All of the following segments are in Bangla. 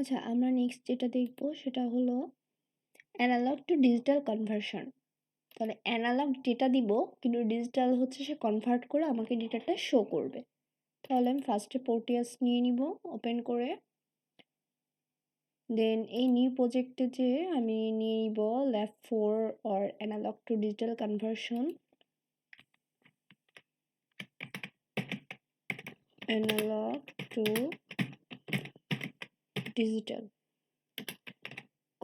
আচ্ছা, আমরা নেক্সট যেটা দেখব সেটা হলো অ্যানালগ টু ডিজিটাল কনভার্সন। তাহলে অ্যানালগ ডেটা দিব কিন্তু ডিজিটাল হচ্ছে সে কনভার্ট করে আমাকে ডেটাটা শো করবে। তাহলে আমি ফার্স্টে পোর্টিয়াস নিয়ে নিব ওপেন করে। দেন এই নিউ প্রজেক্টে যে আমি নিয়ে নিব lab 4 or analog to digital conversion. Analog to digital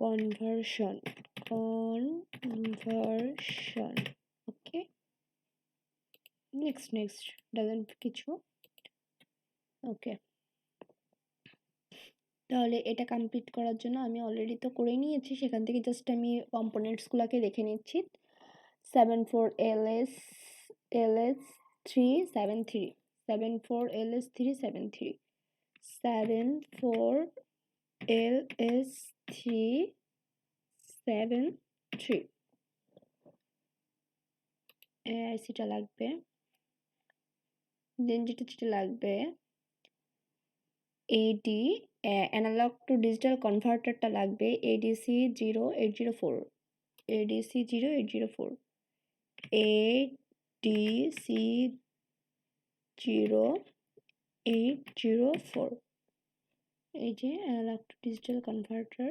conversion. Okay, next doesn't কিছু। ওকে, তাহলে এটা কমপ্লিট করার জন্য আমি অলরেডি তো করে নিয়েছি, সেখান থেকে জাস্ট আমি কম্পোনেন্টসগুলোকে দেখে নিচ্ছি। 74LS LS 373 74LS 373 74LS 373 আইসিটা লাগবে। দেন যেটা লাগবে এডি অ্যানালগ টু ডিজিটাল কনভার্টারটা লাগবে এডিসি 0804 এডিসি 0804 এডিসি 0804 এই যে অ্যানালগ টু ডিজিটাল কনভার্টার।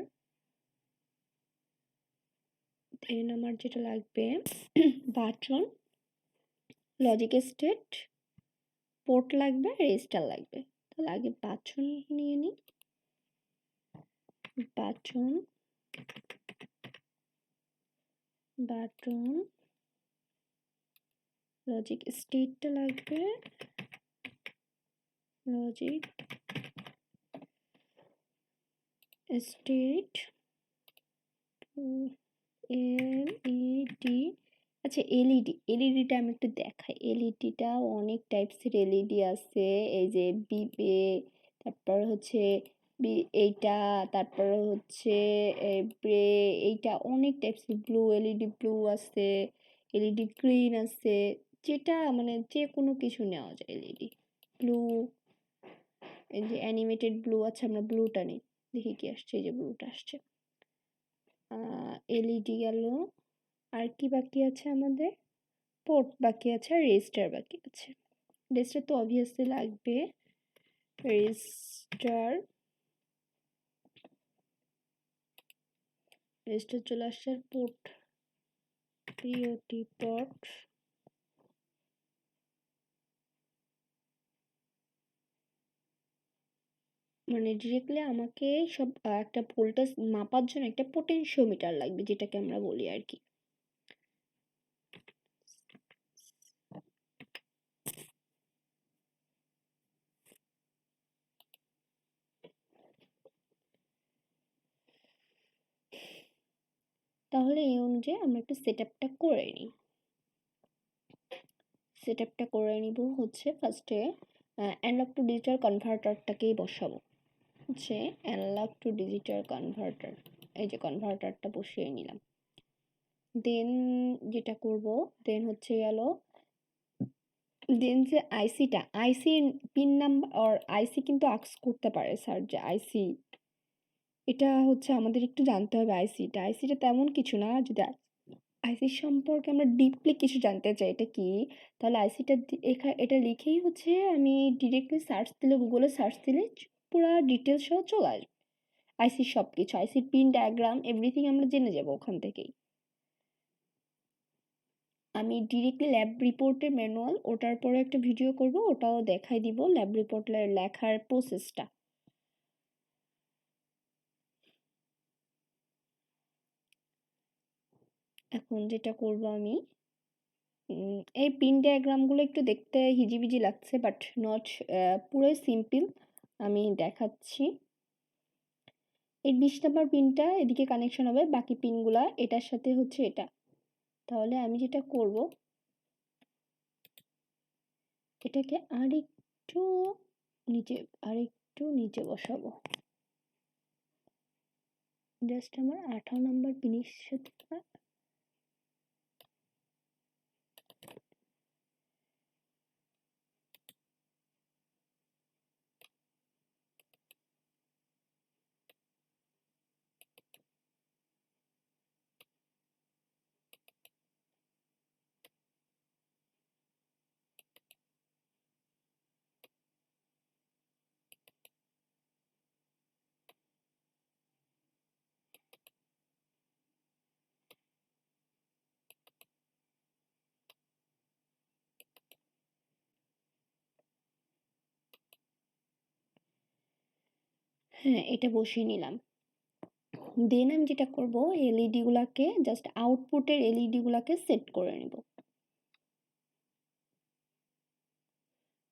দেন আমার যেটা লাগবে বাটন, লজিক স্টেট, পোর্ট লাগবে, রেজিস্টার লাগবে। তাহলে আগে বাটন নিয়ে নিই। বাটন লজিক স্টেটটা লাগবে, লজিক স্টেট এলইডি। আচ্ছা, এলইডিটা আমি একটু দেখাই। এলইডিটা অনেক টাইপসের এলইডি আছে, এই যে বিবে, তারপর হচ্ছে এইটা, তারপর হচ্ছে এইটা অনেক টাইপসের ব্লু এলইডি ব্লু আছে, এলইডি গ্রিন আছে, যেটা মানে যে কোনো কিছু নেওয়া যায়। এলইডি ব্লু, এই যে অ্যানিমেটেড ব্লু আছে, আমরা ব্লুটা নিই, দেখি কি আসছে। এই যে ব্লুটা আসছে। এলইডি গেল, আর কি বাকি আছে আমাদের? পোর্ট বাকি আছে, আর রেজিস্টার বাকি আছে। রেজিস্টার তো অবভিয়াসলি লাগবে। রেজিস্টার চলে আসছে। পোর্ট পিওটি পোর্ট, মানে ডিরেক্টলি আমাকে সব একটা ভোল্টেজ মাপার জন্য একটা পোটেনশিওমিটার লাগবে, যেটাকে আমরা বলি আর কি। তাহলে এই অনুযায়ী আমরা একটু সেটআপটা করে নিই। সেটআপটা করে নিব হচ্ছে ফার্স্টে অ্যানালগ টু ডিজিটাল কনভার্টারটাকেই বসাবো। হচ্ছে অ্যানালগ টু ডিজিটাল কনভার্টার, এই যে কনভার্টারটা বসিয়ে নিলাম। দেন যেটা করব, দেন হচ্ছে গেল, দেন যে আইসিটা, আইসির পিন নাম্বার আর আইসি কিন্তু আক্স করতে পারে স্যার, যে আইসি এটা হচ্ছে আমাদের একটু জানতে হবে। আইসিটা তেমন কিছু না, যদি আইসি সম্পর্কে আমরা ডিপলি কিছু জানতে চাই এটা কি, তাহলে আইসিটা এটা লিখেই হচ্ছে আমি ডিরেক্টলি সার্চ দিলে, গুগলে সার্চ দিলে পুরো ডিটেলস সহ চলে আসবে। আইসির সব কিছু, আইসির পিন ডায়াগ্রাম এভরিথিং আমরা জেনে যাব ওখান থেকেই। আমি ডিরেক্টলি ল্যাব রিপোর্টের ম্যানুয়াল, ওটার পরে একটা ভিডিও করব, ওটাও দেখাই দিব ল্যাব রিপোর্ট লেখার প্রসেসটা। এখন যেটা করব আমি, এই পিন ডায়াগ্রামগুলো একটু দেখতে হিজিবিজি লাগছে, বাট নট পুরোই সিম্পল। আমি দেখাচ্ছি। এই 20 নাম্বার পিনটা এদিকে কানেকশন হবে, বাকি পিনগুলা এটার সাথে হচ্ছে এটা। তাহলে আমি যেটা করব, এটাকে আরেকটু নিচে বসাবো। জাস্ট আমার 18 নাম্বার পিনের সাথে হ্যাঁ, এটা বসিয়ে নিলাম। দেন আমি যেটা করব, এলইডি গুলাকে জাস্ট আউটপুটের এলইডি গুলাকে সেট করে নেব।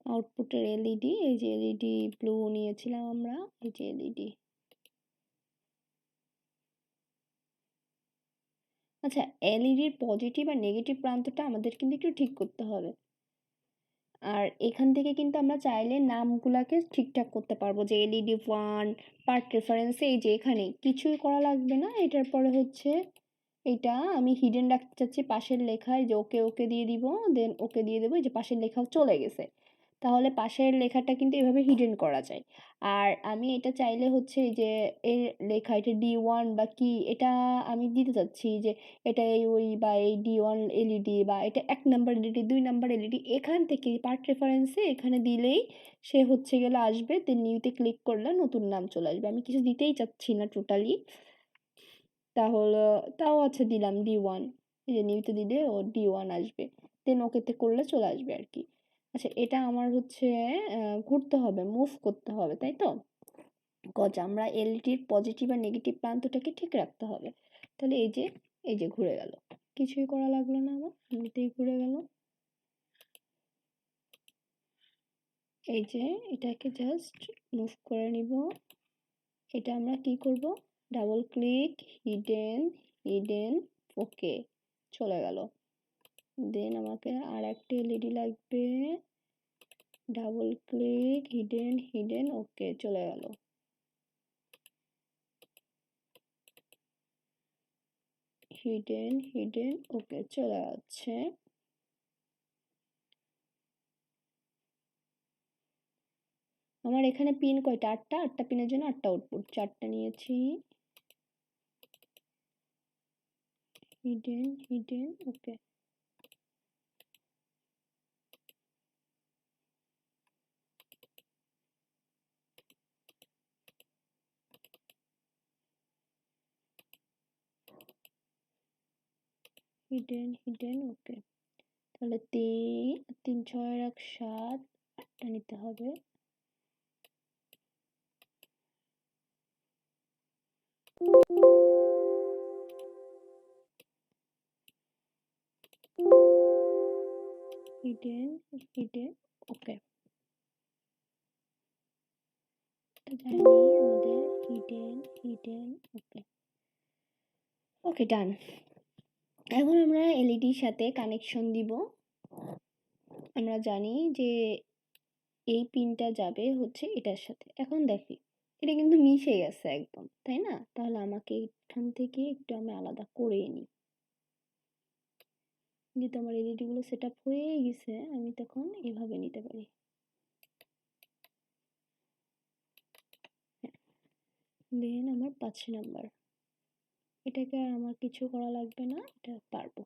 আউটপুটের এলইডি, এই যে এলইডি ব্লু নিয়েছিলাম আমরা, এই যে এলইডি। আচ্ছা, এলইডির পজিটিভ আর নেগেটিভ প্রান্তটা আমাদের কিন্তু একটু ঠিক করতে হবে। আর এখান থেকে কিন্তু আমরা চাইলে নামগুলাকে ঠিকঠাক করতে পারবো, যে এলইডি 1 পার্ট রেফারেন্সে, এই যে এখানে কিছুই করা লাগবে না। এটার পরে হচ্ছে এটা আমি হিডেন রাখতে চাচ্ছি পাশের লেখায়, যে ওকে ওকে দিয়ে দিব, দেন ওকে দিয়ে দেবো, এই যে পাশের লেখাও চলে গেছে। তাহলে পাশের লেখাটা কিন্তু এভাবে হিডেন করা যায়। আর আমি এটা চাইলে হচ্ছে এই যে এর লেখা, এটা D1 বা কি, এটা আমি দিতে চাচ্ছি যে এটা এই ওই বা এই D1 এলইডি বা এটা 1 নাম্বার এলইডি 2 নাম্বার এলইডি, এখান থেকে পার্ট রেফারেন্সে এখানে দিলেই সে হচ্ছে গেলে আসবে, দেন নিউতে ক্লিক করলে নতুন নাম চলে আসবে। আমি কিছু দিতেই চাচ্ছি না টোটালি। তাহলে তাও আচ্ছা দিলাম D1, এই যে নিউতে দিলে ও D1 আসবে, দেন ওকেতে করলে চলে আসবে আর কি। আচ্ছা, এটা আমার হচ্ছে ঘুরতে হবে, মুভ করতে হবে, তাই তো? কজ আমরা এলইডির পজিটিভ আর নেগেটিভ প্রান্তটাকে ঠিক রাখতে হবে। তাহলে এই যে ঘুরে গেল, কিছুই করা লাগলো না, আমার এমনিতেই ঘুরে গেল। এই যে এটাকে জাস্ট মুভ করে নিব। এটা আমরা কি করব, ডাবল ক্লিক, হিডেন, হিডেন, ওকে, চলে গেল। দেন আমাকে আর একটা এলইডি লাগবে, ডাবল ক্লিক, হিডেন, হিডেন, ওকে, চলে গেল। হিডেন, হিডেন, ওকে, চলে যাচ্ছে। আমার এখানে পিন কয়টা, 8টা, 8টা পিনের জন্য 8টা আউটপুট, 4টা নিয়েছি। হিডেন, হিডেন, ওকে। হিডেন, হিডেন, ওকে। তাহলে 3 3 6 1 7, 8টা নিতে হবে। হিডেন, হিডেন, ওকে। জানি আমাদের হিডেন, হিডেন, ওকে। ওকে, ডান। এখন আমরা এলইডির সাথে কানেকশন দিব। আমরা জানি যে এই পিনটা যাবে হচ্ছে এটার সাথে। এখন দেখি এটা কিন্তু মিশে গেছে একদম, তাই না? তাহলে আমাকে এখান থেকে একটু আমি আলাদা করে নিই। যেহেতু আমার এলইডি গুলো সেট আপ হয়ে গেছে, আমি তখন এভাবে নিতে পারি। দেন আমার 5 নাম্বার, এটাকে আর আমার কিছু করা লাগবে না, এটা পারবো।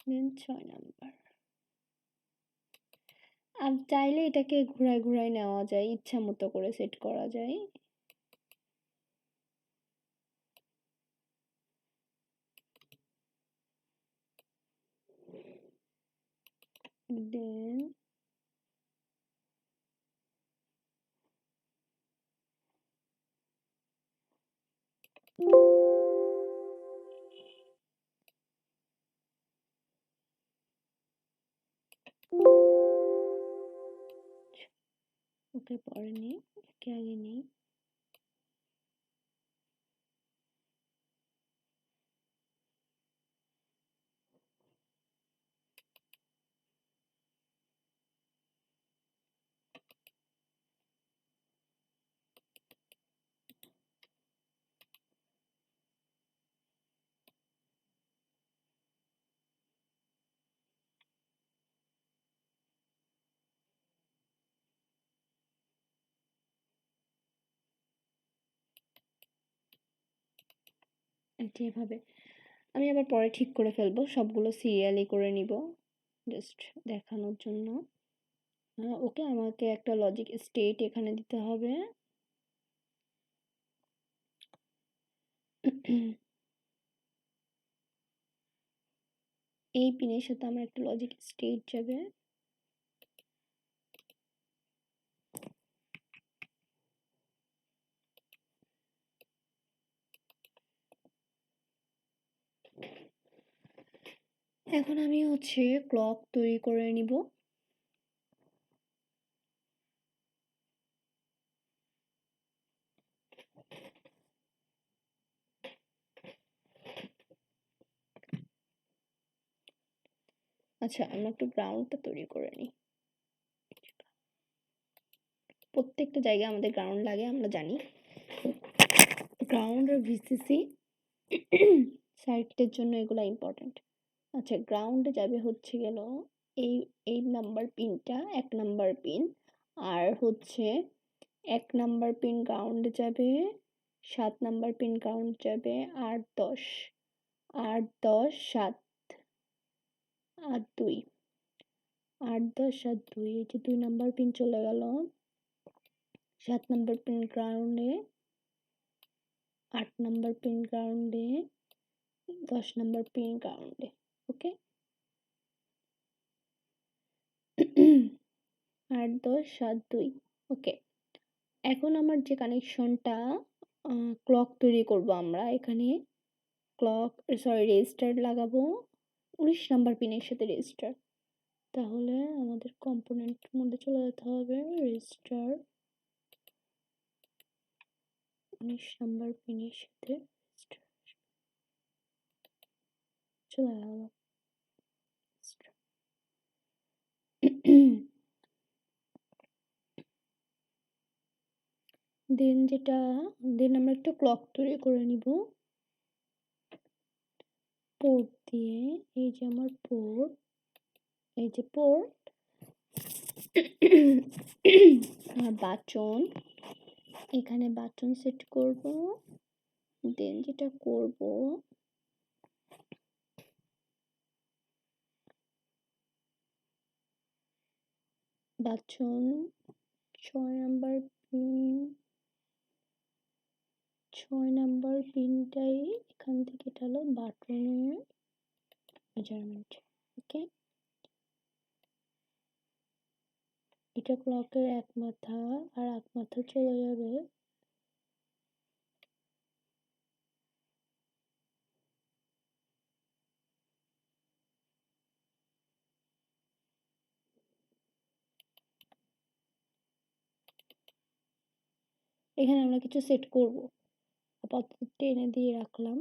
দেন 6 নাম্বার, আর চাইলে এটাকে ঘুরায় ঘুরায় নেওয়া যায়, ইচ্ছা মতো করে সেট করা যায়। দেন ওকে, পরে নিই, একে আগে নিই। আচ্ছা, এভাবে আমি আবার পরে ঠিক করে ফেলবো, সবগুলো সিরিয়ালি করে নিব জাস্ট দেখানোর জন্য। ওকে, আমাকে একটা লজিক স্টেট এখানে দিতে হবে। এই পিনের সাথে আমার একটা লজিক স্টেট যাবে। এখন আমি ক্লক তৈরি করে নিব। আচ্ছা, আমরা একটু গ্রাউন্ডটা তৈরি করে নিই। প্রত্যেকটা জায়গায় আমাদের গ্রাউন্ড লাগে, আমরা জানি। গ্রাউন্ড আর ভিসিসি সাইটের জন্য এগুলা ইম্পর্টেন্ট। আচ্ছা, গ্রাউন্ডে যাবে গেল এই এই নাম্বার পিনটা, 1 নাম্বার পিন। আর 1 নাম্বার পিন গ্রাউন্ডে যাবে, 7 নাম্বার পিন গ্রাউন্ড যাবে, 8 10 8 10 7 আর 2 8 10 7 2, এই যে 2 নাম্বার পিন চলে গেল 7 নাম্বার পিন গ্রাউন্ডে, 8 নাম্বার পিন গ্রাউন্ডে, 10 নাম্বার পিন গ্রাউন্ডে। ওকে, 8 10 7 2। ওকে, এখন আমার যে কানেকশনটা ক্লক তৈরি করব, আমরা এখানে রেজিস্টার লাগাবো 19 নাম্বার পিনের সাথে রেজিস্টার। তাহলে আমাদের কম্পোনেন্ট মধ্যে চলে যেতে হবে, রেজিস্টার 19 নাম্বার পিনের সাথে চলে গেল। দেন আমরা একটা ক্লক তৈরি করে নিব পোর্ট দিয়ে। এই যে আমার পোর্ট, এই যে পোর্ট আর বাটন, এখানে বাটন সেট করব। দেন যেটা করব, বাটন 6 নাম্বার পিন, 6 নাম্বার পিনটাই এখান থেকে এটা হলো বাটনের মেজারমেন্ট। ওকে, এটা ক্লকের এক মাথা, আর এক মাথা চলে যাবে এখানে। আমরা কিছু সেট করব, আপাতত টেনে দিয়ে রাখলাম।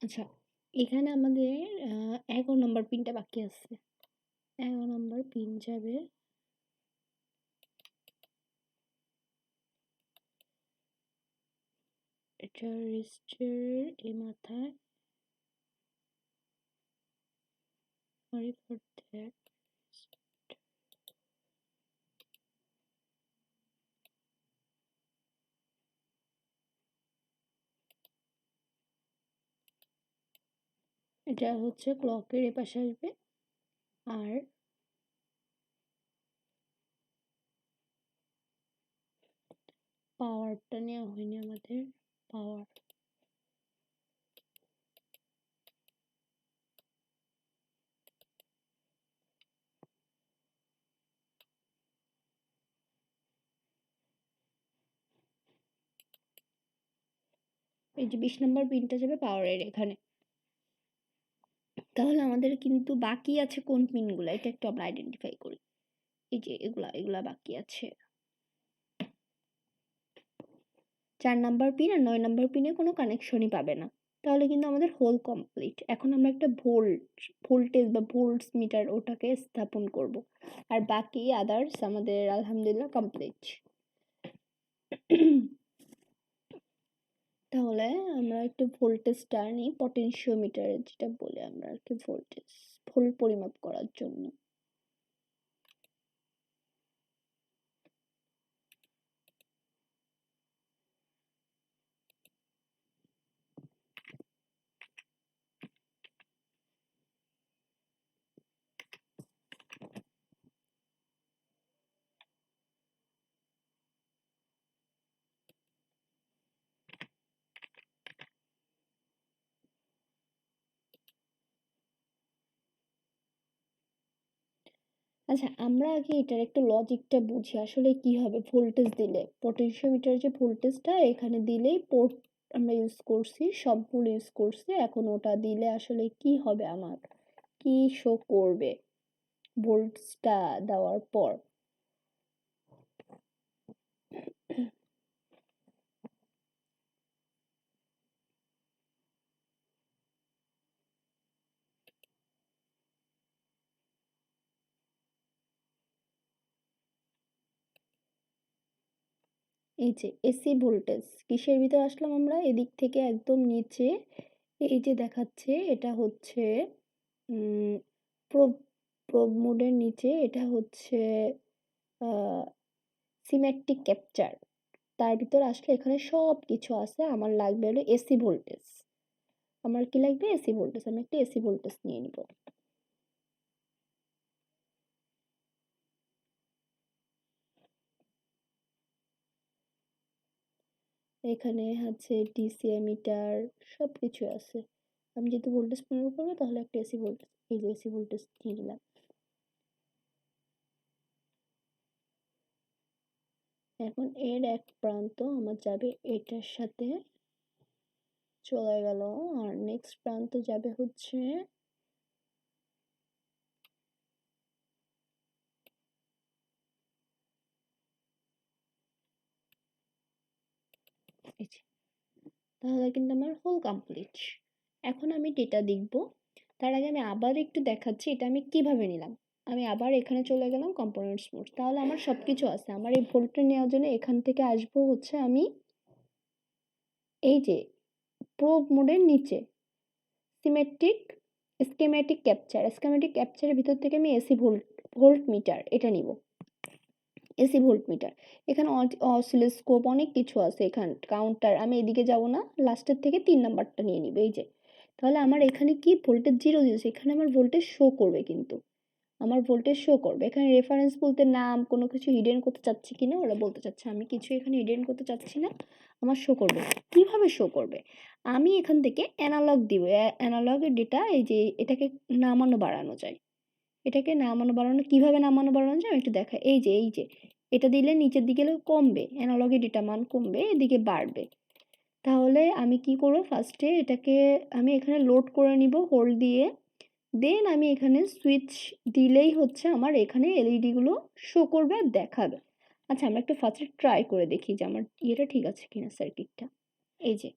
আচ্ছা, এখানে আমাদের 11 নম্বর পিনটা বাকি আছে। 11 নম্বর পিন যাবে এটা রেজিস্টারের এই মাথায়। Sorry for that. এটা ক্লকের এ পাশে আসবে। আর পাওয়ারটা নেওয়া হয়নি আমাদের, পাওয়ার এই যে 20 নম্বর পিনটা যাবে পাওয়ারের এখানে। তাহলে আমাদের কিন্তু বাকি আছে কোন পিনগুলো, এটা একটু আমরা আইডেন্টিফাই করি। এই যে এগুলা বাকি আছে। 4 নাম্বার পিন আর 9 নাম্বার পিনে কোনো কানেকশনই পাবে না। তাহলে কিন্তু আমাদের হোল কমপ্লিট। এখন আমরা একটা ভোল্টেজ বা ভোল্টস মিটার ওটাকে স্থাপন করব। আর বাকি আদার্স আমাদের আলহামদুলিল্লাহ কমপ্লিট। তাহলে আমরা একটু ভোল্টেজটা নিই, পটেনশিওমিটার যেটা বলে আমরা আর কি, ভোল্ট পরিমাপ করার জন্য। আচ্ছা, আমরা আগে এটার একটু লজিকটা বুঝি আসলে কি হবে ভোল্টেজ দিলে। পটেনশিওমিটার যে ভোল্টেজটা এখানে দিলেই পোর্ট আমরা ইউজ করছি, সবগুলো ইউজ করছি। এখন ওটা দিলে আসলে কি হবে, আমার কি শো করবে ভোল্টেজটা দেওয়ার পর। এই যে এসি ভোল্টেজ কিসের ভিতর আসলাম আমরা, এদিক থেকে একদম নিচে এই যে দেখাচ্ছে এটা হচ্ছে প্রোব প্রোব মোডের নিচে এটা হচ্ছে সিমেট্রিক ক্যাপচার। তার ভিতর আসলে এখানে সব কিছু আছে। আমার লাগবে হলো এসি ভোল্টেজ। আমার কি লাগবে, এসি ভোল্টেজ। আমি একটা এসি ভোল্টেজ নিয়ে নিব। এখানে আছে ডিসি মিটার, সব কিছু আছে। আমি যেহেতু ভোল্টেজ পরিমাপ করবো তাহলে একটা এসি ভোল্টেজ, এই যে এসি ভোল্টেজ নিয়ে নিলাম। এখন এর এক প্রান্ত আমার যাবে এটার সাথে, চলে গেল। আর নেক্সট প্রান্ত যাবে হচ্ছে এই যে। তাহলে কিন্তু আমার হোল কমপ্লিট। এখন আমি ডেটা দেখব। তার আগে আমি আবার একটু দেখাচ্ছি এটা আমি কিভাবে নিলাম। আমি আবার এখানে চলে গেলাম কম্পোনেন্টস মোড। তাহলে আমার সব কিছু আছে। আমার এই ভোল্টটা নেওয়ার জন্য এখান থেকে আসবো হচ্ছে আমি এই যে প্রোব মোডের নিচে সিমেট্রিক স্কেমেটিক ক্যাপচার। স্কেমেটিক ক্যাপচারের ভিতর থেকে আমি এসি ভোল্ট মিটার এটা নিব। এসি ভোল্ট মিটার এখানে অসিলোস্কোপ অনেক কিছু আছে, এখানে কাউন্টার। আমি এদিকে যাব না, লাস্টের থেকে 3 নাম্বারটা নিয়ে নিব। এই যে, তাহলে আমার এখানে কি ভোল্টেজ জিরো দিয়েছে, এখানে আমার ভোল্টেজ শো করবে, কিন্তু আমার ভোল্টেজ শো করবে। এখানে রেফারেন্স বলতে নাম কোনো কিছু হিডেন করতে চাচ্ছি কিনা ওরা বলতে চাচ্ছে। আমি কিছু এখানে হিডেন করতে চাচ্ছি না, আমার শো করবে। কিভাবে শো করবে, আমি এখান থেকে অ্যানালগ দিব। অ্যানালগের ডেটা এই যে এটাকে নামানো বাড়ানো যায়। এটাকে নামানো বাড়ানো কিভাবে নামানো বাড়ানো যায় আমি একটু দেখাই। এই যে এটা দিলে নিচের দিকে কমবে, অ্যানালগে ডেটা মান কমবে, এদিকে বাড়বে। তাহলে আমি কি করব, ফার্স্টে এটাকে আমি এখানে লোড করে নিব হোল্ড দিয়ে। দেন আমি এখানে সুইচ দিলেই হচ্ছে আমার এখানে এলইডি গুলো শো করবে আর দেখাবে। আচ্ছা, আমরা একটু ফার্স্টে ট্রাই করে দেখি যে আমার ইয়েটা ঠিক আছে কিনা, সার্কিটটা। এই যে,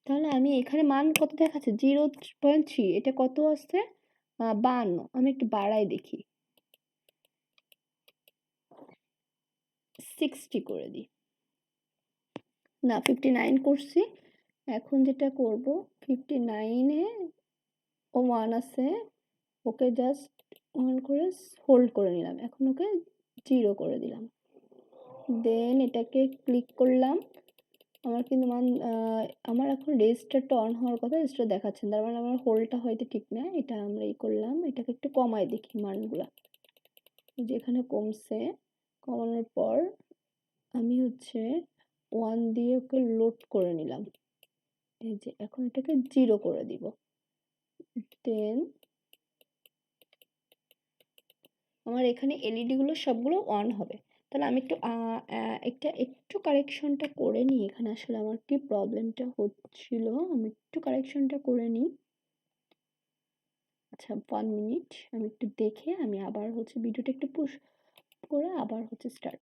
তাহলে আমি এখানে মান কত দেখাচ্ছে, 0.3। এটা কত আসছে, 52। আমি একটু বাড়াই দেখি, 60 করে দিই। না, 59 করছি। এখন যেটা করব, 59-এ ও 1 আছে, ওকে জাস্ট 1 করে হোল্ড করে নিলাম। এখন ওকে 0 করে দিলাম। দেন এটাকে ক্লিক করলাম। আমার কিন্তু আমার এখন রেজিস্টারটা অন হওয়ার কথা, রেজিস্টার দেখাচ্ছে না। তার মানে আমার হোল্ডটা হয়তো ঠিক না। এটা আমরা করলাম, এটাকে একটু কমাই দেখি মানগুলা। যেখানে কমছে, কমানোর পর আমি হচ্ছে 1 দিয়ে ওকে লোড করে নিলাম। এই যে, এখন এটাকে 0 করে দিব। দেন আমার এখানে এলইডি গুলো সবগুলো অন হবে। তাহলে আমি একটু কারেকশনটা করে নিই। এখানে আসলে আমার কি প্রবলেমটা হচ্ছিল, আমি একটু কারেকশনটা করে নিই। আচ্ছা, 1 মিনিট আমি একটু দেখে আমি আবার হচ্ছে ভিডিওটা একটু পুশ করে আবার হচ্ছে স্টার্ট